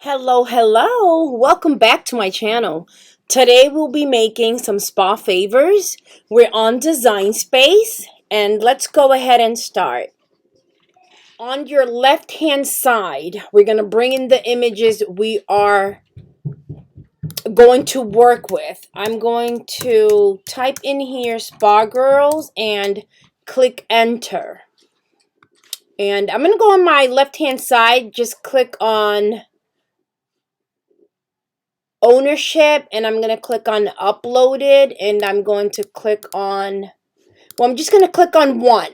Hello, welcome back to my channel. Today we'll be making some spa favors. We're on Design Space and let's go ahead and start. On your left hand side, we're going to bring in the images we are going to work with. I'm going to type in here Spa Girls and click enter. And I'm going to go on my left hand side, just click on ownership, and I'm going to click on uploaded, and I'm going to click on, well, I'm just going to click on one,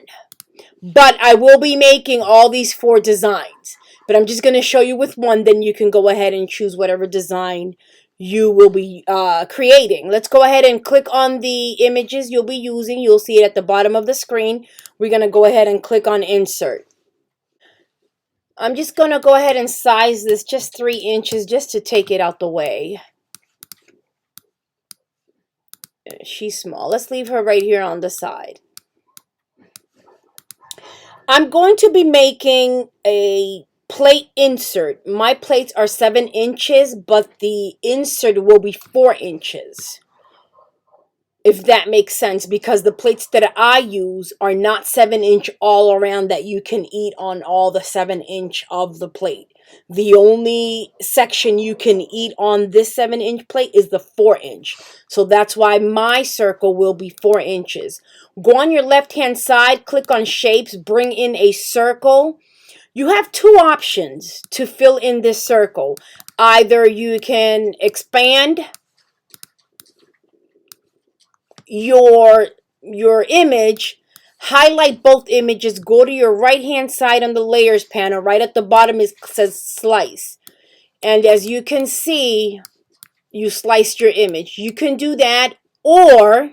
but I will be making all these 4 designs, but I'm just going to show you with one, then you can go ahead and choose whatever design you will be creating. Let's go ahead and click on the images you'll be using. You'll see it at the bottom of the screen. We're going to go ahead and click on insert. I'm just going to go ahead and size this just 3 inches just to take it out the way. She's small. Let's leave her right here on the side. I'm going to be making a plate insert. My plates are 7 inches, but the insert will be 4 inches. If that makes sense, because the plates that I use are not 7-inch all around that you can eat on all the 7-inch of the plate. The only section you can eat on this 7-inch plate is the 4-inch. So that's why my circle will be 4 inches. Go on your left hand side, click on shapes, bring in a circle. You have 2 options to fill in this circle. Either you can expand your image, highlight both images, go to your right hand side on the layers panel. Right at the bottom it says slice, and as you can see, you sliced your image. You can do that, or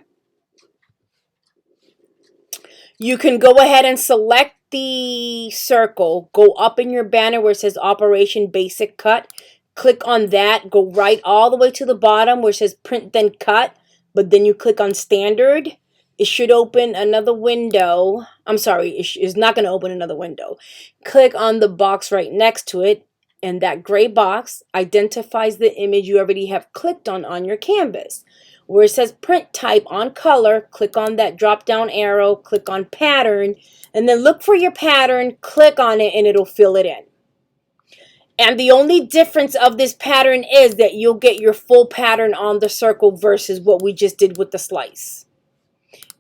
you can go ahead and select the circle, go up in your banner where it says Operation Basic Cut, click on that, go right all the way to the bottom where it says Print Then Cut, but then you click on Standard. It should open another window. I'm sorry, it's not going to open another window. Click on the box right next to it, and that gray box identifies the image you already have clicked on your canvas. Where it says print type on color, click on that drop down arrow, click on pattern, and then look for your pattern, click on it, and it'll fill it in. And the only difference of this pattern is that you'll get your full pattern on the circle versus what we just did with the slice.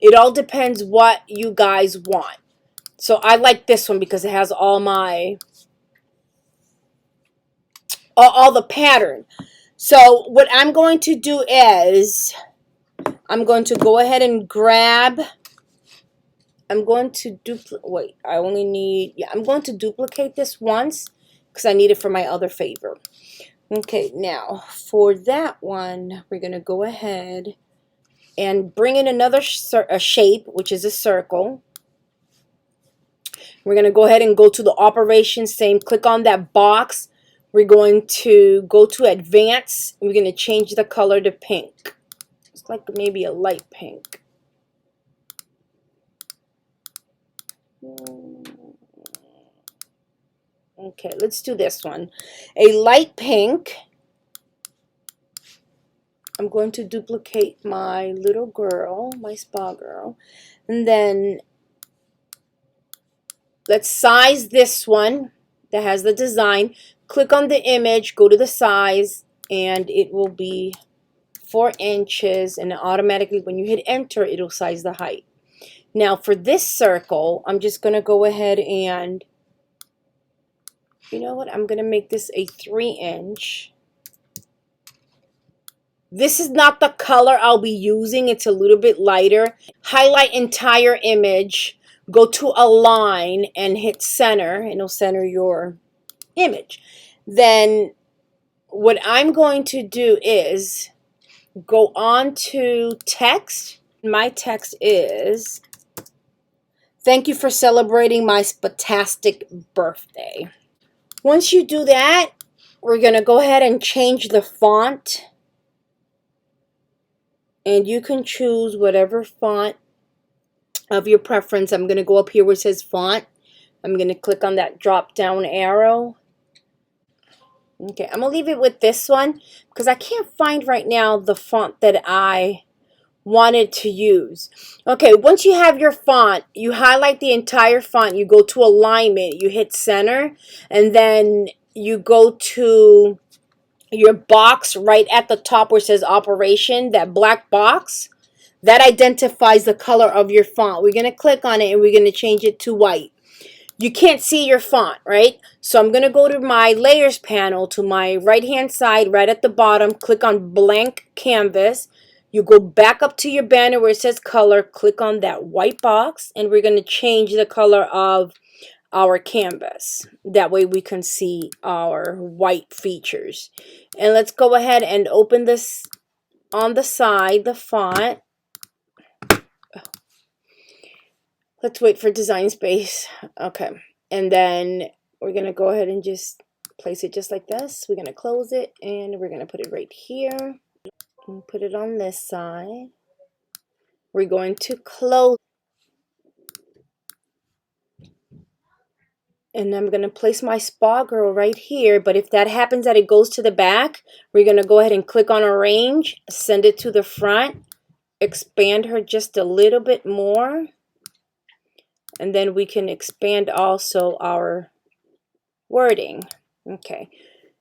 It all depends what you guys want. So I like this one because it has all the pattern. So what I'm going to do is I'm going to go ahead and grab, I'm going to duplicate, I'm going to duplicate this once because I need it for my other favor. Okay, now for that one, we're going to go ahead and bring in another shape, which is a circle. We're going to go ahead and go to the operation, same, click on that box. We're going to go to advance. We're going to change the color to pink. It's like maybe a light pink. Okay, let's do this one. A light pink. I'm going to duplicate my little girl, my spa girl. And then let's size this one that has the design. Click on the image, go to the size, and it will be 4 inches. And automatically when you hit enter, it'll size the height. Now for this circle, I'm just going to go ahead and, you know what, I'm going to make this a 3-inch. This is not the color I'll be using. It's a little bit lighter. Highlight entire image, go to align and hit center, and it'll center your image. Then what I'm going to do is go on to text. My text is, thank you for celebrating my spatastic birthday. Once you do that, we're going to go ahead and change the font. And you can choose whatever font of your preference. I'm going to go up here where it says font. I'm going to click on that drop down arrow. Okay, I'm gonna leave it with this one because I can't find right now the font that I wanted to use. Okay, once you have your font, you highlight the entire font, you go to alignment, you hit center, and then you go to your box right at the top where it says operation, that black box. That identifies the color of your font. We're going to click on it and we're going to change it to white. You can't see your font, right? So I'm going to go to my layers panel to my right hand side, right at the bottom, click on blank canvas. You go back up to your banner where it says color, click on that white box, and we're going to change the color of our canvas. That way we can see our white features. And let's go ahead and open this on the side, the font. Let's wait for design space. Okay. And then we're going to go ahead and just place it just like this. We're going to close it and we're going to put it right here. And put it on this side. We're going to close. And I'm going to place my spa girl right here. But if that happens that it goes to the back, we're going to go ahead and click on arrange, send it to the front, expand her just a little bit more. And then we can expand also our wording. Okay,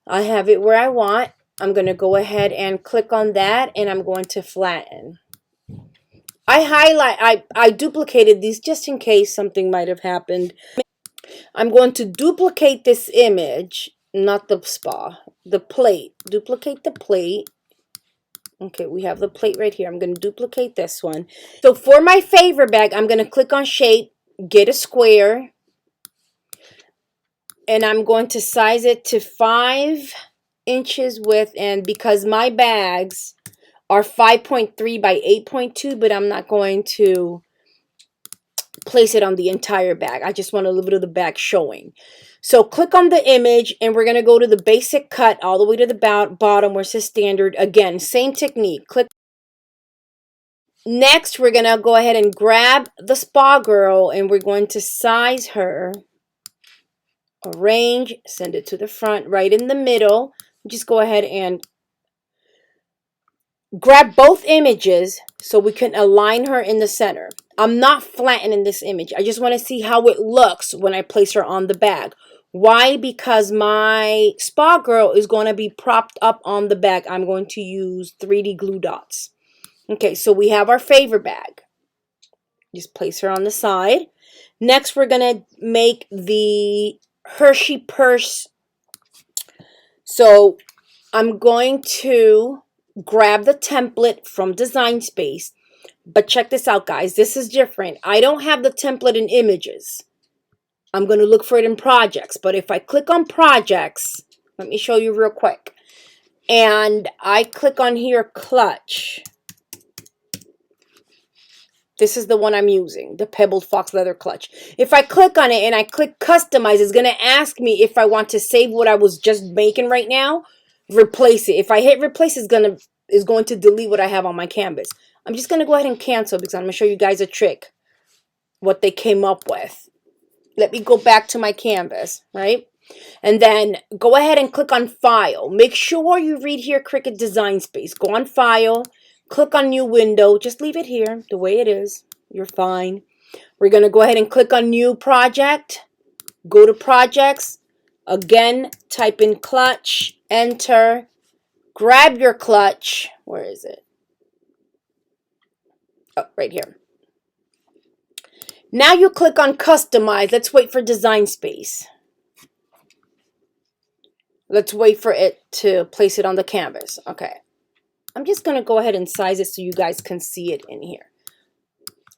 I have it where I want. I'm going to go ahead and click on that and I'm going to flatten. I duplicated these just in case something might have happened. I'm going to duplicate this image, not the spa, the plate. Duplicate the plate. Okay, we have the plate right here. I'm going to duplicate this one. So for my favor bag, I'm going to click on shape, get a square, and I'm going to size it to 5 inches width. And because my bags are 5.3 by 8.2, but I'm not going to place it on the entire bag. I just want a little bit of the bag showing. So click on the image and we're going to go to the basic cut all the way to the bottom where it says standard. Again, same technique. Click. Next, we're going to go ahead and grab the spa girl and we're going to size her. Arrange, send it to the front, right in the middle. Just go ahead and grab both images so we can align her in the center. I'm not flattening this image. I just want to see how it looks when I place her on the bag. Why? Because my spa girl is going to be propped up on the bag. I'm going to use 3D glue dots. Okay, so we have our favor bag. Just place her on the side. Next, we're going to make the Hershey purse. So I'm going to grab the template from Design Space. But check this out, guys. This is different. I don't have the template in images. I'm going to look for it in projects. But if I click on projects, let me show you real quick. And I click on here, clutch. This is the one I'm using, the pebbled fox leather clutch. If I click on it and I click customize, it's going to ask me if I want to save what I was just making right now, replace it. If I hit replace, it's going to delete what I have on my canvas. I'm just going to go ahead and cancel because I'm going to show you guys a trick, what they came up with. Let me go back to my canvas, right? And then go ahead and click on file. Make sure you read here Cricut Design Space. Go on file. Click on new window. Just leave it here the way it is. You're fine. We're going to go ahead and click on new project. Go to projects. Again, type in clutch. Enter. Grab your clutch. Where is it? Oh, right here. Now you click on customize. Let's wait for Design Space. Let's wait for it to place it on the canvas. Okay. I'm just going to go ahead and size it so you guys can see it in here.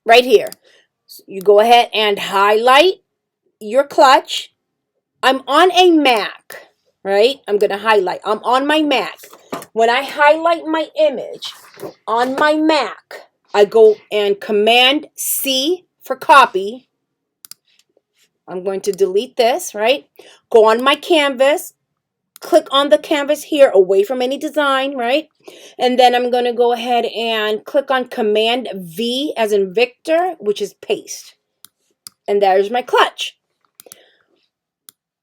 Right here. So you go ahead and highlight your clutch. I'm on a Mac, right? I'm going to highlight. I'm on my Mac. When I highlight my image on my Mac, I go and Command C for copy. I'm going to delete this, right? Go on my canvas. Click on the canvas here, away from any design, right? And then I'm going to go ahead and click on Command V as in Victor, which is paste. And there's my clutch.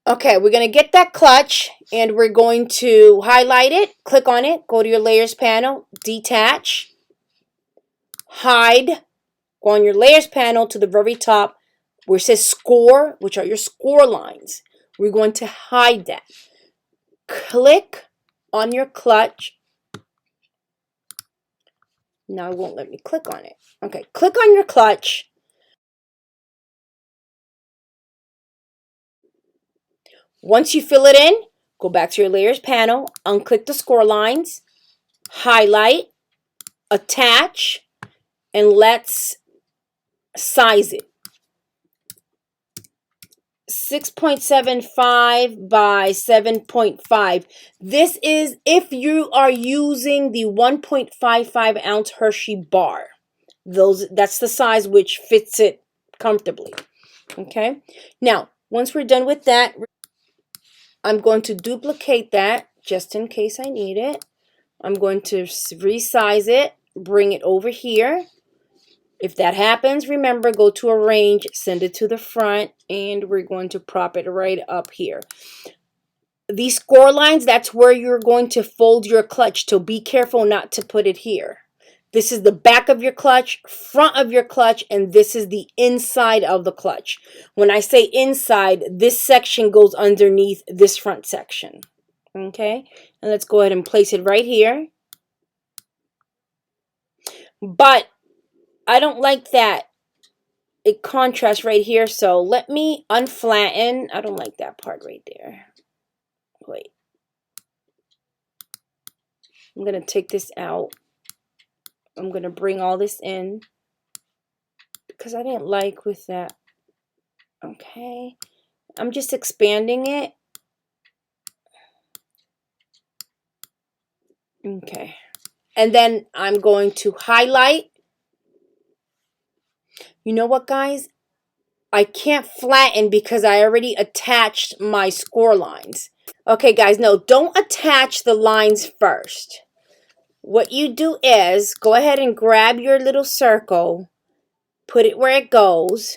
Okay, we're going to get that clutch and we're going to highlight it, click on it, go to your layers panel, detach, hide, go on your layers panel to the very top where it says score, which are your score lines. We're going to hide that. Click on your clutch. Now it won't let me click on it. Okay, click on your clutch. Once you fill it in, go back to your layers panel, unclick the score lines, highlight, attach, and let's size it. 6.75 by 7.5. This is if you are using the 1.55 ounce Hershey bar. That's the size which fits it comfortably. Okay. Now, once we're done with that, I'm going to duplicate that just in case I need it. I'm going to resize it, bring it over here. If that happens, remember, go to arrange, send it to the front, and we're going to prop it right up here. These score lines, that's where you're going to fold your clutch, so be careful not to put it here. This is the back of your clutch, front of your clutch, and this is the inside of the clutch. When I say inside, this section goes underneath this front section. Okay, and let's go ahead and place it right here. But I don't like that it contrasts right here, so let me unflatten. I don't like that part right there. Wait. I'm going to take this out. I'm going to bring all this in because I didn't like with that. Okay. I'm just expanding it. Okay. And then I'm going to highlight. You know what, guys? I can't flatten because I already attached my score lines. Okay, guys, no, don't attach the lines first. What you do is go ahead and grab your little circle, put it where it goes.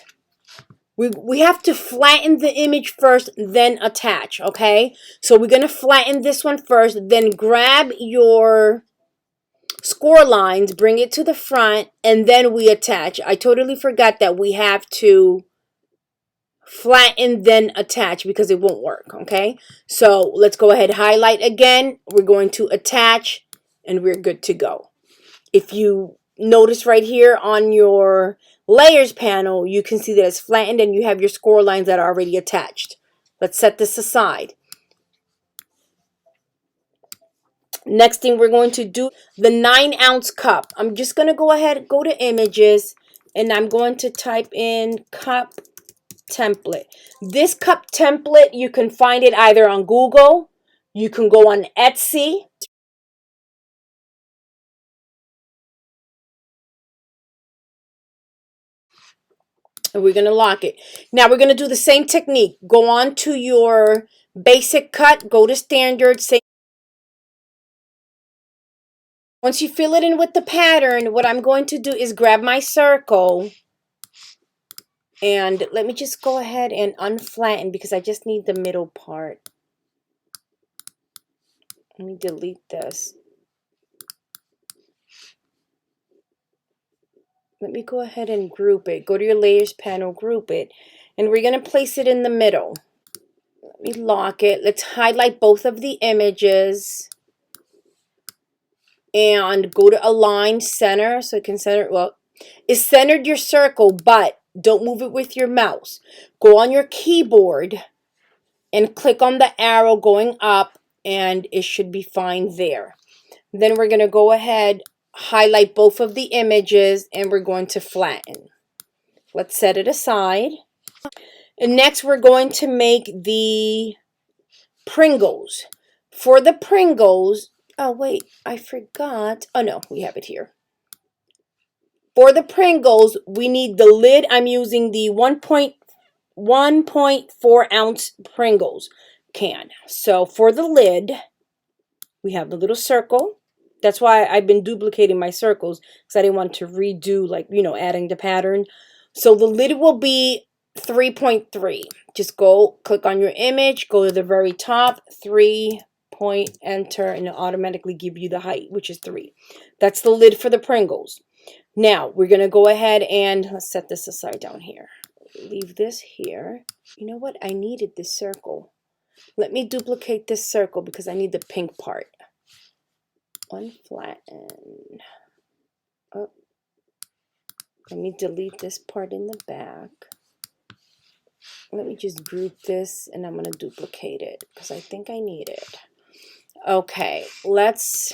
We have to flatten the image first, then attach, okay? So we're going to flatten this one first, then grab your score lines, bring it to the front, and then we attach. I totally forgot that we have to flatten, then attach because it won't work, okay? So let's go ahead, highlight again. We're going to attach, and we're good to go. If you notice right here on your layers panel, you can see that it's flattened and you have your score lines that are already attached. Let's set this aside. Next thing we're going to do, the 9-ounce cup. I'm just going to go ahead, go to images, and I'm going to type in cup template. This cup template, you can find it either on Google, you can go on Etsy. And we're going to lock it. Now we're going to do the same technique. Go on to your basic cut, go to standard. Once you fill it in with the pattern, what I'm going to do is grab my circle. And let me just go ahead and unflatten because I just need the middle part. Let me delete this. Let me go ahead and group it. Go to your layers panel, group it. And we're going to place it in the middle. Let me lock it. Let's highlight both of the images. And go to align center. So it can center, well, it's centered your circle, but don't move it with your mouse. Go on your keyboard and click on the arrow going up, and it should be fine there. Then we're going to go ahead, highlight both of the images, and we're going to flatten. Let's set it aside. And next we're going to make the Pringles. For the Pringles, oh wait, I forgot. Oh no, we have it here. For the Pringles, we need the lid. I'm using the 1.4 ounce Pringles can. So for the lid, we have the little circle. That's why I've been duplicating my circles because I didn't want to redo, like, you know, adding the pattern. So the lid will be 3.3. Just go click on your image, go to the very top, 3 point, enter, and it'll automatically give you the height, which is 3. That's the lid for the Pringles. Now we're gonna go ahead and let's set this aside down here. Leave this here. You know what? I needed this circle. Let me duplicate this circle because I need the pink part. Unflatten. Oh, let me delete this part in the back. Let me just group this and I'm going to duplicate it because I think I need it. Okay, let's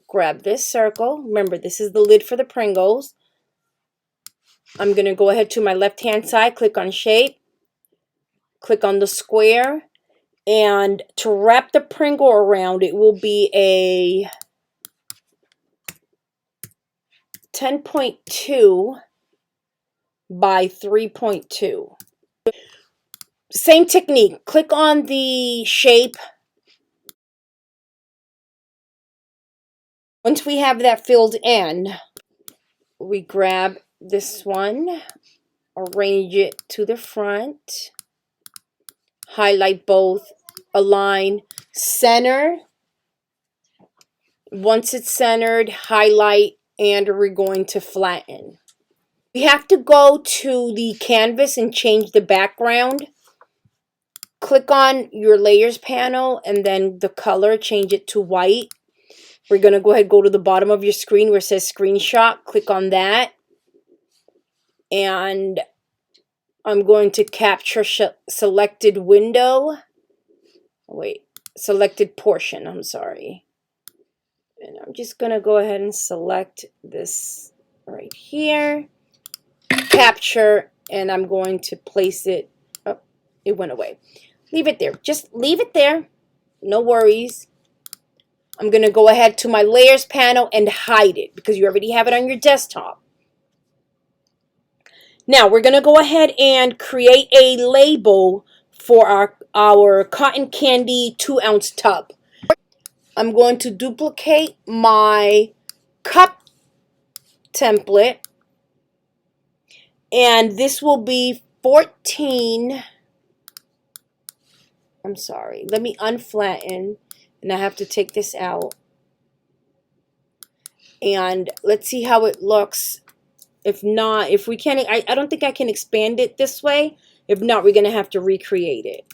grab this circle. Remember, this is the lid for the Pringles. I'm going to go ahead to my left-hand side, click on shape, click on the square, and to wrap the Pringle around, it will be a 10.2 by 3.2. Same technique. Click on the shape. Once we have that filled in, we grab this one, arrange it to the front, highlight both, align, center. Once it's centered, highlight, and we're going to flatten. We have to go to the canvas and change the background. Click on your layers panel and then the color, change it to white. We're going to go ahead and go to the bottom of your screen where it says screenshot. Click on that. And I'm going to capture selected window. Wait, selected portion, I'm sorry. And I'm just going to go ahead and select this right here. Capture, and I'm going to place it. Oh, it went away. Leave it there. Just leave it there. No worries. I'm going to go ahead to my layers panel and hide it because you already have it on your desktop. Now we're going to go ahead and create a label for our cotton candy 2-ounce tub. I'm going to duplicate my cup template, and this will be 14. I'm sorry. Let me unflatten, and I have to take this out. And let's see how it looks. If not, if we can't, I don't think I can expand it this way. If not, we're going to have to recreate it.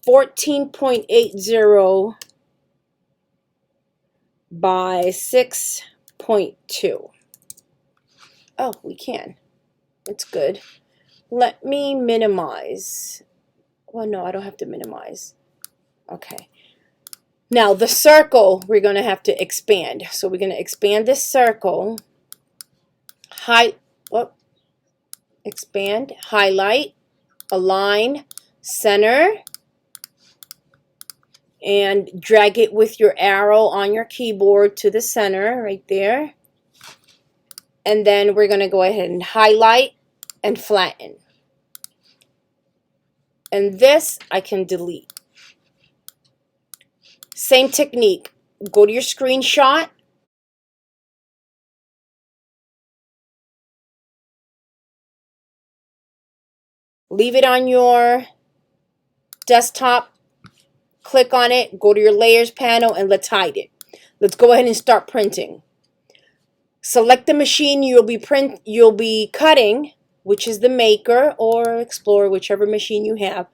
14.80 by 6.2. Oh, we can. It's good. Let me minimize. Well, no, I don't have to minimize. Okay. Now, the circle, we're going to have to expand. So we're going to expand this circle. Expand, highlight, align, center, and drag it with your arrow on your keyboard to the center right there. And then we're going to go ahead and highlight and flatten. And this I can delete. Same technique. Go to your screenshot. Leave it on your desktop. Click on it. Go to your layers panel and let's hide it. Let's go ahead and start printing. Select the machine you'll be cutting, which is the Maker or Explorer, whichever machine you have.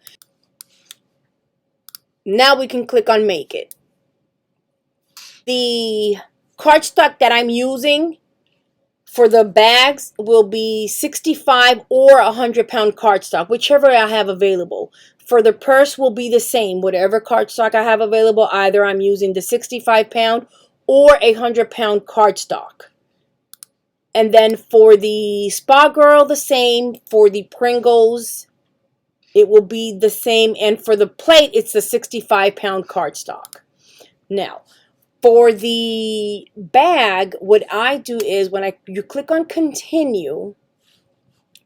Now we can click on Make It. The cardstock that I'm using for the bags will be 65 or 100-pound cardstock, whichever I have available. For the purse will be the same. Whatever cardstock I have available, either I'm using the 65-pound or a 100-pound cardstock. And then for the Spa Girl, the same. For the Pringles, it will be the same. And for the plate, it's the 65-pound cardstock. Now, for the bag, what I do is when you click on continue,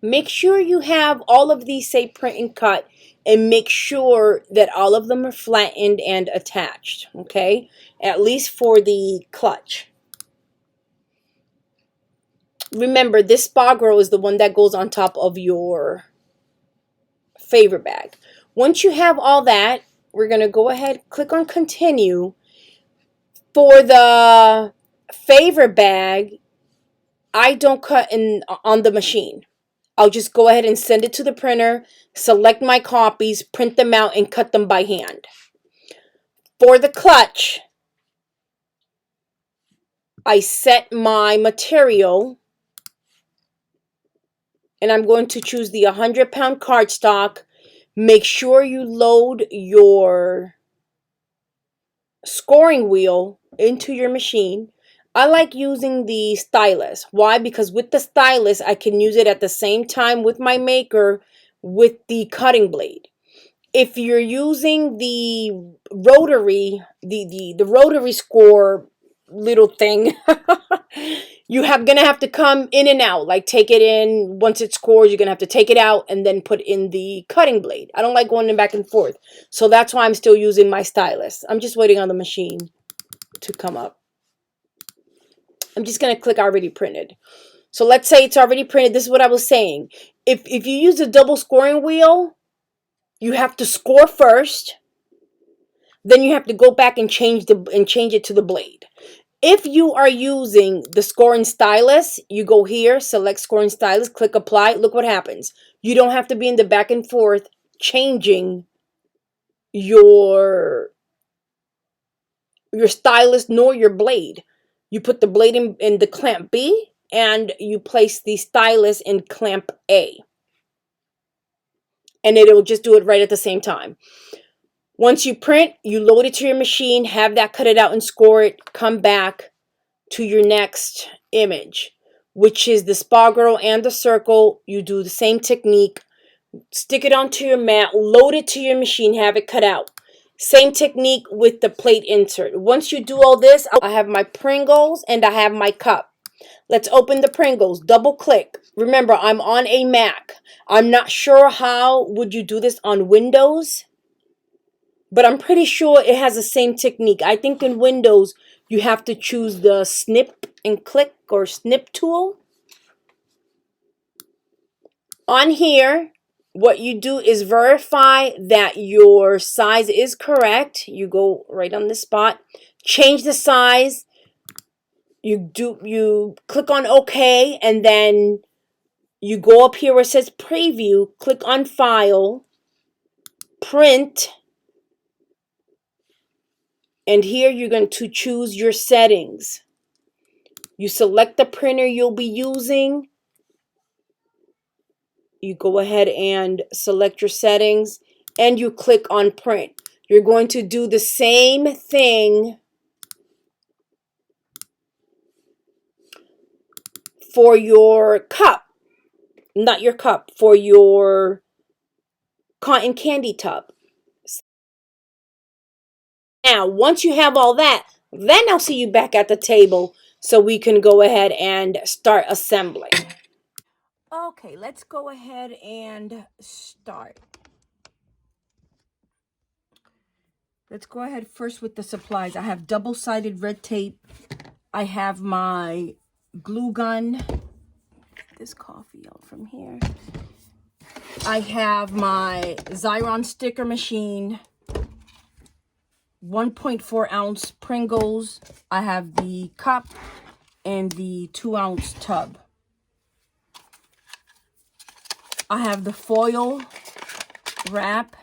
make sure you have all of these say print and cut, and make sure that all of them are flattened and attached, okay? At least for the clutch. Remember, this Spa Girl is the one that goes on top of your favor bag. Once you have all that, we're going to go ahead, click on continue. For the favor bag, I don't cut in on the machine. I'll just go ahead and send it to the printer, select my copies, print them out, and cut them by hand. For the clutch, I set my material, and I'm going to choose the 100-pound cardstock. Make sure you load your scoring wheel into your machine. I like using the stylus. Why? Because with the stylus, I can use it at the same time with my maker with the cutting blade. If you're using the rotary, the rotary score little thing, gonna have to come in and out. Like take it in, once it scores, you're gonna have to take it out and then put in the cutting blade. I don't like going back and forth. So that's why I'm still using my stylus. I'm just waiting on the machine to come up. I'm just gonna click already printed. So let's say it's already printed. This is what I was saying. If you use a double scoring wheel, you have to score first. Then you have to go back and change it to the blade. If you are using the scoring stylus, you go here, select scoring stylus, click apply. Look what happens. You don't have to be in the back and forth changing your stylus nor your blade. You put the blade in the clamp B and you place the stylus in clamp A. And it'll just do it right at the same time. Once you print, you load it to your machine, have that cut it out and score it, come back to your next image, which is the Spa Girl and the circle. You do the same technique, stick it onto your mat, load it to your machine, have it cut out. Same technique with the plate insert. Once you do all this, I have my Pringles and I have my cup. Let's open the Pringles. Double click. Remember, I'm on a Mac. I'm not sure how would you do this on Windows, but I'm pretty sure it has the same technique. I think in Windows, you have to choose the snip and click or snip tool. On here, what you do is verify that your size is correct. You go right on this spot, change the size. You click on OK, and then you go up here where it says preview, click on file, print, and here you're going to choose your settings. You select the printer you'll be using. You go ahead and select your settings and you click on print. You're going to do the same thing for your cup. Not your cup, for your cotton candy tub. Now, once you have all that, then I'll see you back at the table so we can go ahead and start assembling. Okay, let's go ahead and start. Let's go ahead first with the supplies. I have double-sided red tape. I have my glue gun. Get this coffee out from here. I have my Xyron sticker machine. 1.4 ounce Pringles. I have the cup and the 2-ounce tub. I have the foil wrap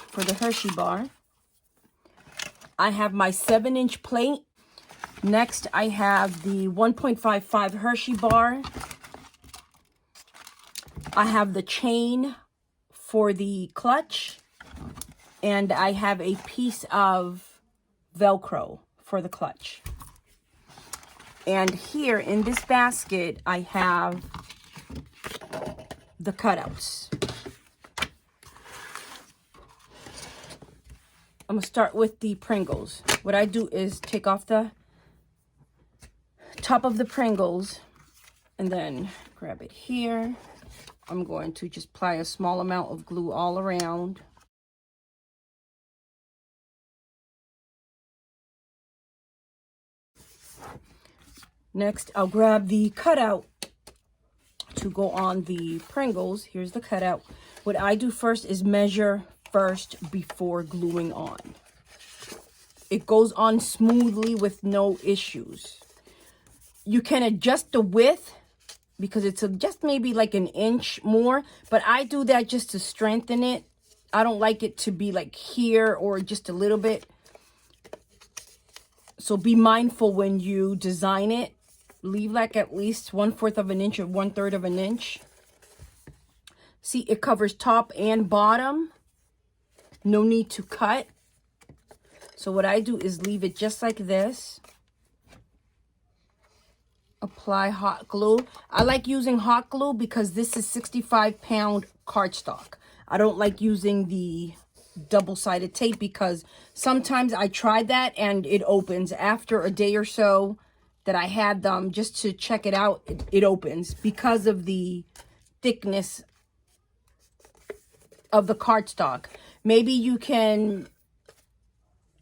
for the Hershey bar. I have my 7-inch plate. Next, I have the 1.55 Hershey bar. I have the chain for the clutch. And I have a piece of Velcro for the clutch. And here in this basket, I have the cutouts. I'm going to start with the Pringles. What I do is take off the top of the Pringles and then grab it here. I'm going to just apply a small amount of glue all around. Next, I'll grab the cutout to go on the Pringles. Here's the cutout. What I do first is measure first before gluing on. It goes on smoothly with no issues. You can adjust the width because it's just maybe like an inch more, but I do that just to strengthen it. I don't like it to be like here or just a little bit. So be mindful when you design it. Leave like at least 1/4 of an inch or 1/3 of an inch. See, it covers top and bottom. No need to cut. So what I do is leave it just like this. Apply hot glue. I like using hot glue because this is 65-pound cardstock. I don't like using the double-sided tape because sometimes I tried that and it opens. After a day or so that I had them just to check it out, it opens because of the thickness of the cardstock. Maybe you can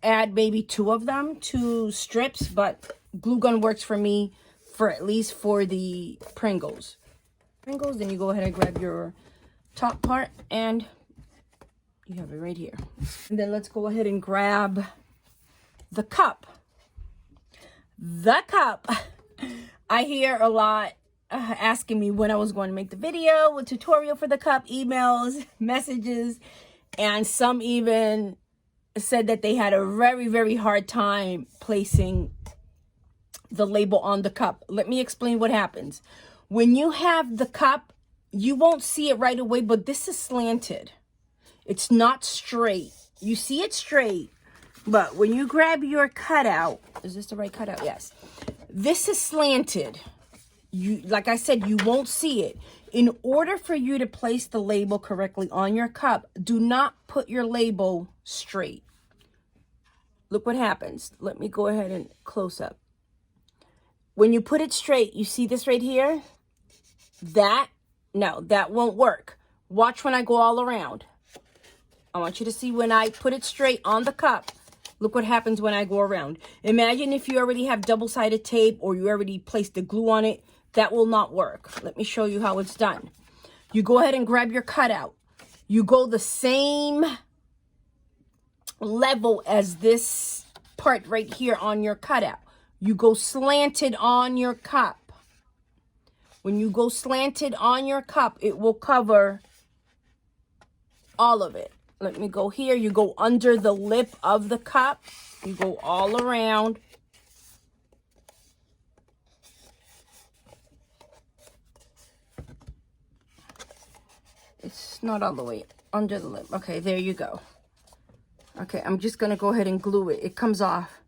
add maybe 2 of them, 2 strips, but glue gun works for me for at least for the Pringles. Then you go ahead and grab your top part and you have it right here. And then let's go ahead and grab the cup. The cup. I hear a lot asking me when I was going to make the video, a tutorial for the cup, emails, messages, and some even said that they had a very, very hard time placing the label on the cup. Let me explain what happens. When you have the cup, you won't see it right away, but this is slanted. It's not straight. You see it straight, but when you grab your cutout, is this the right cutout? Yes. This is slanted. Like I said, you won't see it. In order for you to place the label correctly on your cup, do not put your label straight. Look what happens. Let me go ahead and close up. When you put it straight, you see this right here? No, that won't work. Watch when I go all around. I want you to see when I put it straight on the cup. Look what happens when I go around. Imagine if you already have double-sided tape or you already placed the glue on it. That will not work. Let me show you how it's done. You go ahead and grab your cutout. You go the same level as this part right here on your cutout. You go slanted on your cup. When you go slanted on your cup, it will cover all of it. Let me go here. You go under the lip of the cup. You go all around. It's not all the way under the lip. Okay, there you go. Okay, I'm just going to go ahead and glue it. It comes off.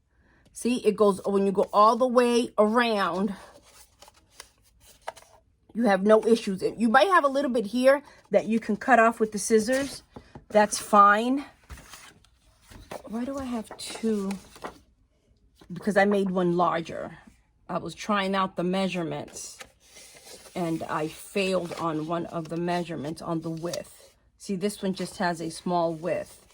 See, it goes, when you go all the way around, you have no issues. You might have a little bit here that you can cut off with the scissors. That's fine. Why do I have 2? Because I made one larger. I was trying out the measurements and I failed on one of the measurements on the width. See, this one just has a small width.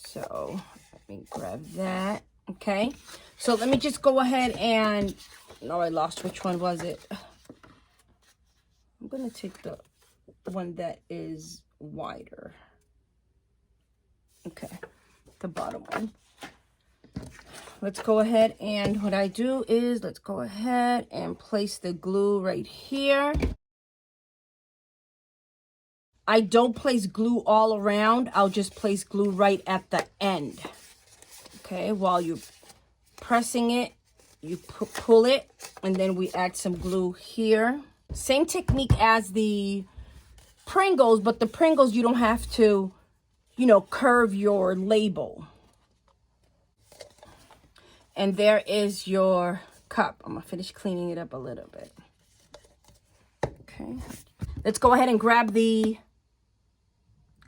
So let me grab that. Okay, so let me just go ahead and, no, I lost, which one was it? I'm going to take the one that is wider. Okay, the bottom one. Let's go ahead and what I do is, let's go ahead and place the glue right here. I don't place glue all around. I'll just place glue right at the end. Okay, while you're pressing it, you pull it, and then we add some glue here. Same technique as the Pringles, but the Pringles, you don't have to, you know, curve your label. And there is your cup. I'm going to finish cleaning it up a little bit. Okay. Let's go ahead and grab the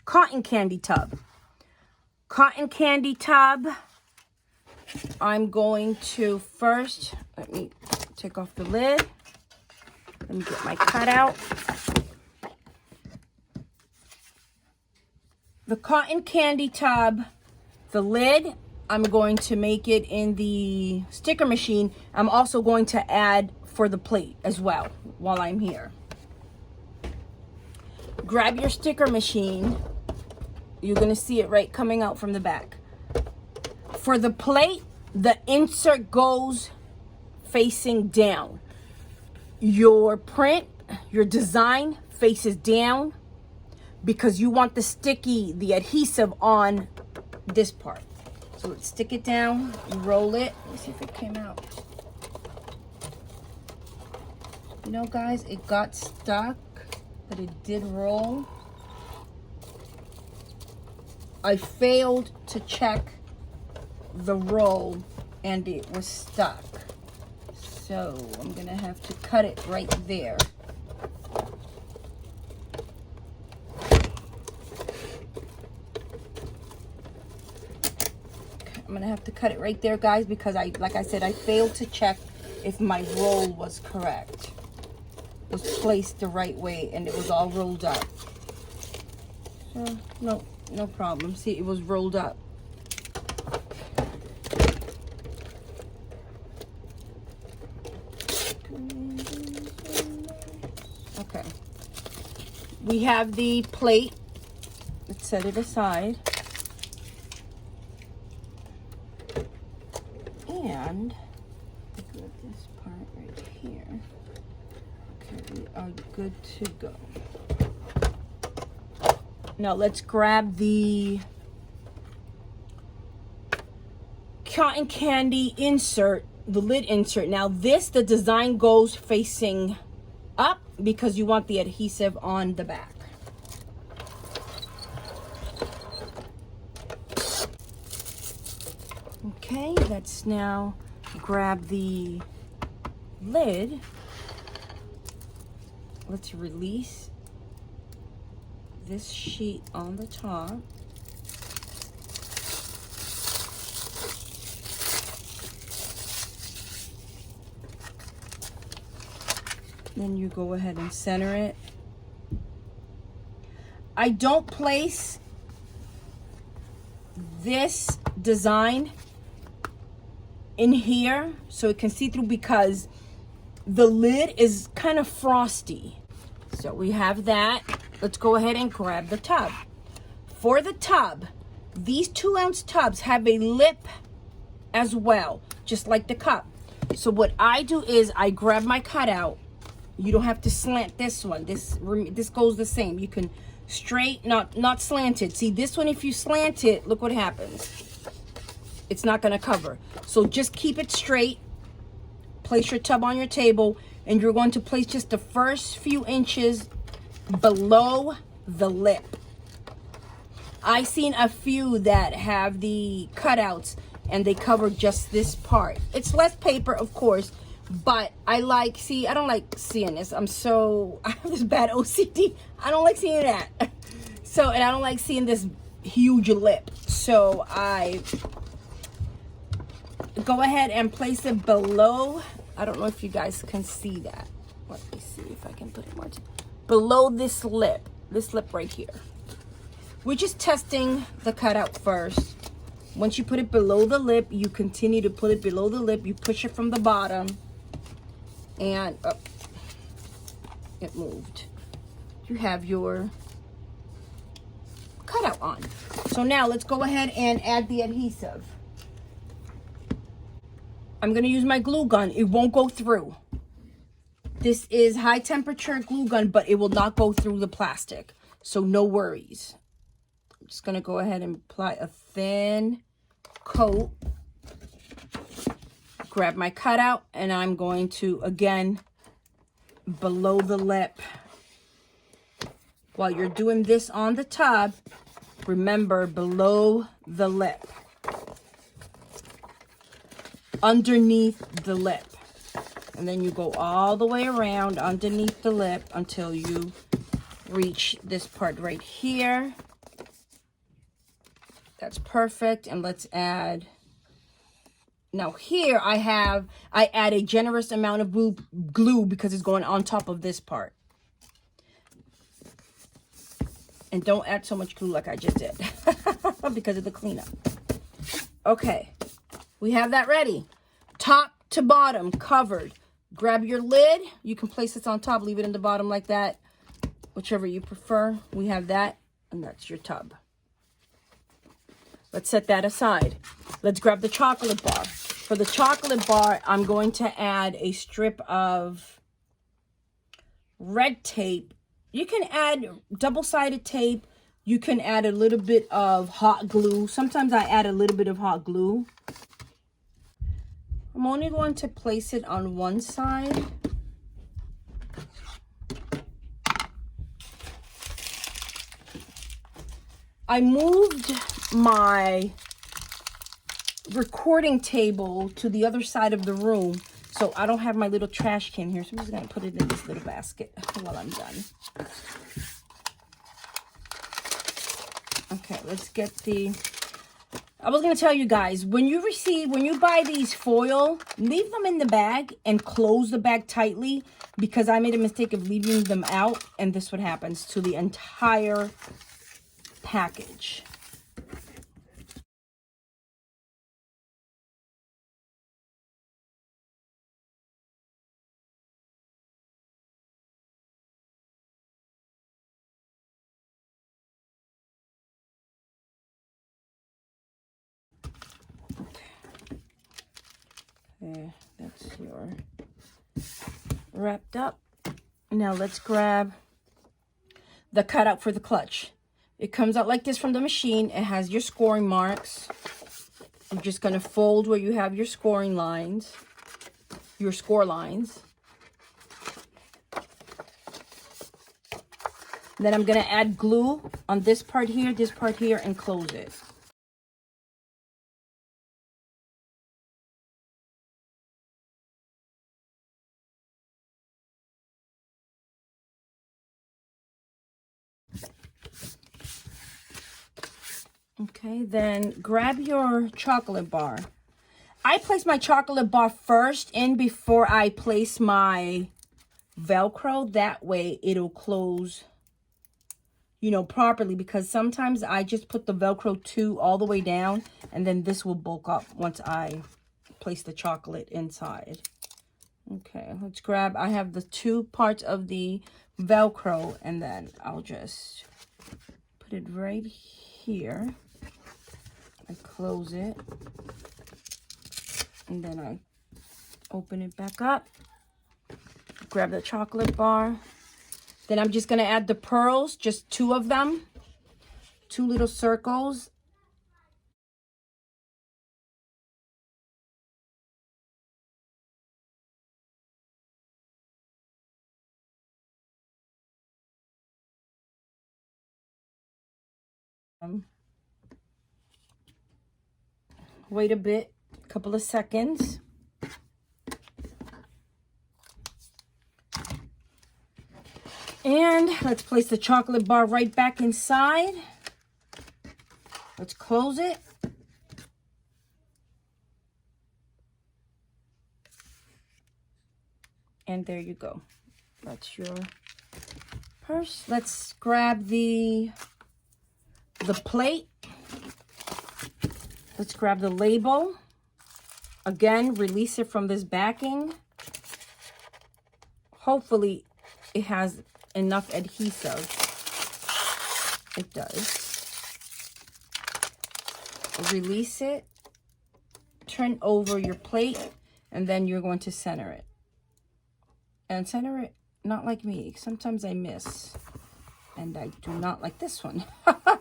cotton candy tub. Cotton candy tub. I'm going to first, let me take off the lid. Let me get my cutout. The cotton candy tub, the lid I'm going to make it in the sticker machine. I'm also going to add for the plate as well while I'm here. Grab your sticker machine. You're going to see it right coming out from the back. For the plate, the insert goes facing down. Your print, your design faces down because you want the adhesive on this part. So let's stick it down, roll it. Let me see if it came out. You know, guys, it got stuck, but it did roll. I failed to check the roll and it was stuck. So I'm gonna have to cut it right there. I'm gonna have to cut it right there, guys, because like I said, I failed to check if my roll was correct. It was placed the right way and it was all rolled up. So no problem. See, it was rolled up. Okay. We have the plate. Let's set it aside. And grab this part right here. Okay, we are good to go. Now let's grab the cotton candy insert, the lid insert. Now the design goes facing up because you want the adhesive on the back. Okay, let's now grab the lid. Let's release this sheet on the top. Then you go ahead and center it. I don't place this design in here so it can see through because the lid is kind of frosty. So we have that. Let's go ahead and grab the tub. For the tub, these 2-ounce tubs have a lip as well, just like the cup. So what I do is I grab my cutout. You don't have to slant this one. This goes the same. You can straight, not slanted. See, this one, if you slant it, look what happens. It's not going to cover. So just keep it straight. Place your tub on your table, and you're going to place just the first few inches below the lip. I've seen a few that have the cutouts and they cover just this part. It's less paper, of course, but I don't like seeing this. I have this bad OCD. I don't like seeing that. So, and I don't like seeing this huge lip. So I go ahead and place it below. I don't know if you guys can see that. Let me see if I can put it more below this lip right here. We're just testing the cutout first. Once you put it below the lip, you continue to put it below the lip. You push it from the bottom, and it moved. You have your cutout on. So now let's go ahead and add the adhesive. I'm going to use my glue gun. It won't go through. This is high temperature glue gun, but it will not go through the plastic. So no worries. I'm just going to go ahead and apply a thin coat. Grab my cutout, and I'm going to, again, below the lip. While you're doing this on the tub, remember, below the lip. Underneath the lip. And then you go all the way around underneath the lip until you reach this part right here. That's perfect. And let's add, now here I add a generous amount of glue because it's going on top of this part. And don't add so much glue like I just did because of the cleanup. Okay, we have that ready. Top to bottom, covered. Grab your lid. You can place this on top, leave it in the bottom like that, whichever you prefer. We have that, and that's your tub. Let's set that aside. Let's grab the chocolate bar. For the chocolate bar, I'm going to add a strip of red tape. You can add double-sided tape. You can add a little bit of hot glue. Sometimes I add a little bit of hot glue. I'm only going to place it on one side. I moved my recording table to the other side of the room, so I don't have my little trash can here. So I'm just going to put it in this little basket while I'm done. Okay, let's get the... I was going to tell you guys, when you buy these foil, leave them in the bag and close the bag tightly, because I made a mistake of leaving them out, and this is what happens to the entire package. Okay, that's your wrapped up. Now let's grab the cutout for the clutch. It comes out like this from the machine. It has your scoring marks. I'm just going to fold where you have your scoring lines, your score lines. Then I'm going to add glue on this part here, and close it. Okay, then grab your chocolate bar. I place my chocolate bar first in before I place my Velcro. That way it'll close, you know, properly, because sometimes I just put the Velcro 2 all the way down, and then this will bulk up once I place the chocolate inside. Okay, let's grab, I have the 2 parts of the Velcro, and then I'll just put it right here. I close it, and then I open it back up, grab the chocolate bar. Then I'm just going to add the pearls, just 2 of them, 2 little circles. Wait a bit, a couple of seconds. And let's place the chocolate bar right back inside. Let's close it. And there you go. That's your purse. Let's grab the plate. Let's grab the label. Again, release it from this backing. Hopefully it has enough adhesive. It does. Release it. Turn over your plate, and then you're going to center it. And center it not like me. Sometimes I miss. And I do not like this one.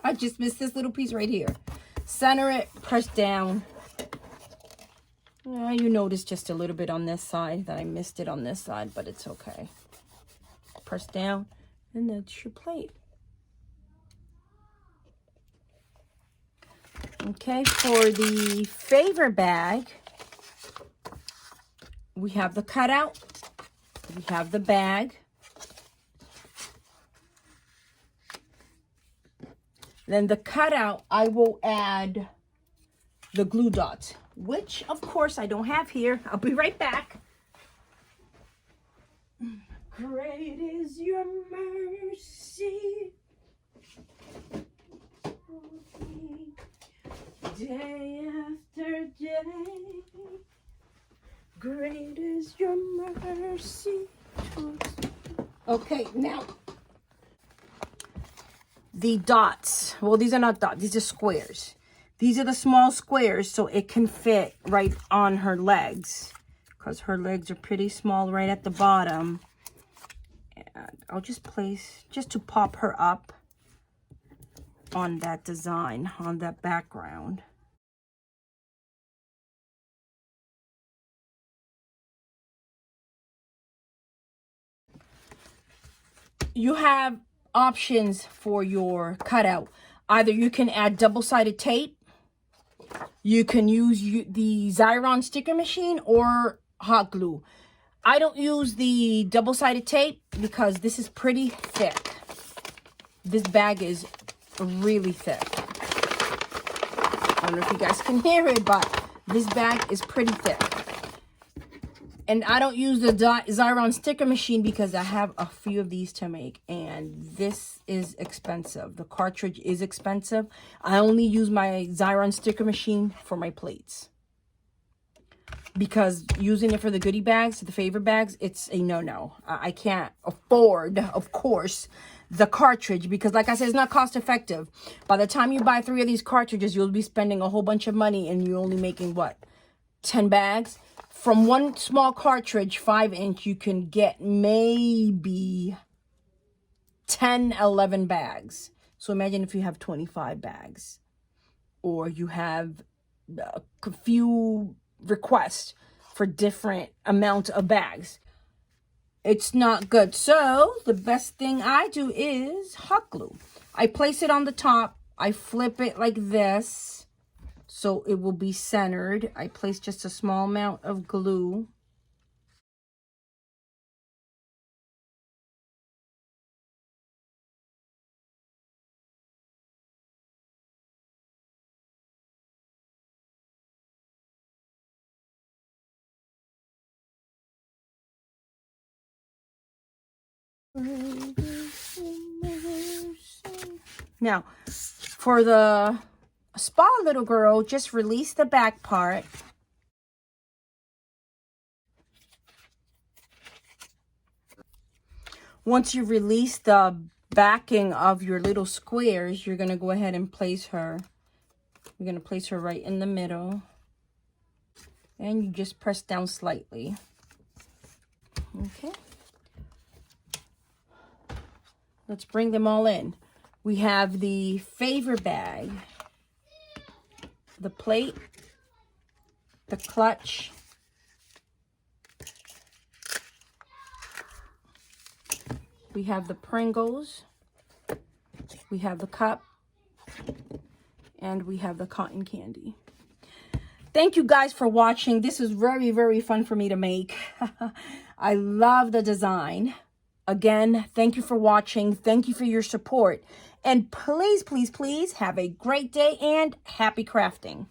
I just missed this little piece right here. Center it, press down. You notice just a little bit on this side that I missed it on this side, but it's okay. Press down, and that's your plate. Okay, for the favor bag, we have the cutout, we have the bag. Then the cutout, I will add the glue dots, which of course I don't have here. I'll be right back. Great is your mercy, day after yesterday. Great is your mercy. Okay, now the dots. Well, these are not dots. These are squares. These are the small squares, so it can fit right on her legs, because her legs are pretty small right at the bottom. And I'll just place, just to pop her up on that design, on that background. You have options for your cutout. Either you can add double-sided tape, you can use the Xyron sticker machine, or hot glue. I don't use the double-sided tape because this is pretty thick. This bag is really thick. I don't know if you guys can hear it, but this bag is pretty thick. And I don't use the Xyron sticker machine because I have a few of these to make. And this is expensive. The cartridge is expensive. I only use my Xyron sticker machine for my plates. Because using it for the goodie bags, the favor bags, it's a no-no. I can't afford, of course, the cartridge. Because like I said, it's not cost effective. By the time you buy 3 of these cartridges, you'll be spending a whole bunch of money. And you're only making, what, 10 bags? From one small cartridge, 5-inch, you can get maybe 10, 11 bags. So imagine if you have 25 bags. Or you have a few requests for different amount of bags. It's not good. So the best thing I do is hot glue. I place it on the top. I flip it like this, so it will be centered. I place just a small amount of glue. Now, for the spa little girl, just release the back part. Once you release the backing of your little squares, you're going to go ahead and place her. You're going to place her right in the middle. And you just press down slightly. Okay. Let's bring them all in. We have the favor bag, the plate, the clutch, we have the Pringles, we have the cup, and we have the cotton candy. Thank you guys for watching. This is very, very fun for me to make. I love the design. Again, thank you for watching. Thank you for your support. And please, please, please have a great day and happy crafting.